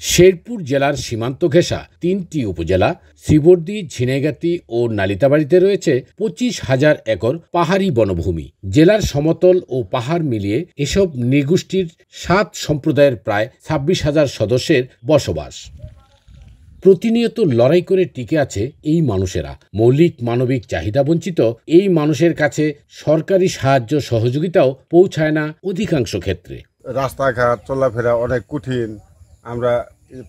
শেরপুর জেলার সীমান্ত ঘেঁষা ৩টি উপজেলা শ্রীবর্দী, ঝিনাইগাতি ও নালিতাবাড়ীতে রয়েছে ২৫,০০০ একর পাহাড়ি বনভূমি। জেলার সমতল ও পাহাড় মিলিয়ে এসব নৃগোষ্ঠীর ৭ সম্প্রদায়ের প্রায় ২৬,০০০ সদস্যের বসবাস। প্রতিনিয়ত লড়াই করে টিকে আছে এই মানুষেরা। মৌলিক মানবিক চাহিদা বঞ্চিত এই মানুষের কাছে সরকারি সাহায্য সহযোগিতাও পৌঁছায় না অধিকাংশ ক্ষেত্রে। রাস্তাঘাট চলাফেরা অনেক কঠিন, আমরা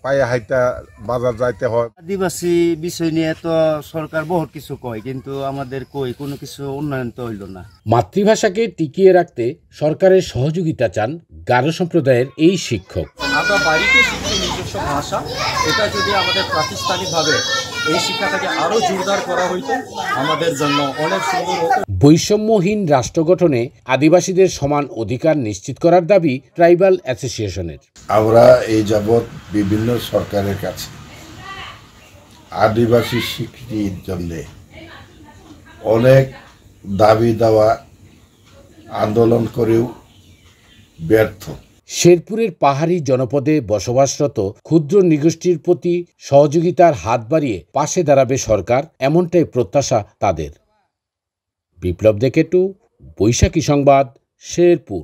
পায়ে হাইটা বাজার যাইতে হয়। আদিবাসী বিষয় নিয়ে তো সরকার বহুত কিছু কয়, কিন্তু আমাদের কোনো কিছু উন্নয়ন তো হইল না। মাতৃভাষাকে টিকিয়ে রাখতে সরকারের সহযোগিতা চান গারো সম্প্রদায়ের এই শিক্ষক। আমরা বাড়িতে শিখি নিজস্ব ভাষা, এটা যদি আমাদের প্রাতিষ্ঠানিকভাবে এই শিক্ষাটাকে আরো জোরদার করা হইতো আমাদের জন্য অনেক সুন্দর হতো। বৈষম্যহীন রাষ্ট্র গঠনে আদিবাসীদের সমান অধিকার নিশ্চিত করার দাবি ট্রাইবাল অ্যাসোসিয়েশনের। আমরা এই যাবৎ বিভিন্ন সরকারের কাছে আদিবাসী স্বীকৃতির জন্য অনেক দাবি দেওয়া আন্দোলন করেও ব্যর্থ। শেরপুরের পাহাড়ি জনপদে বসবাসরত ক্ষুদ্র নৃগোষ্ঠীর প্রতি সহযোগিতার হাত বাড়িয়ে পাশে দাঁড়াবে সরকার, এমনটাই প্রত্যাশা তাদের। বিপ্লব দেকেটু, বৈশাখী সংবাদ, শেরপুর।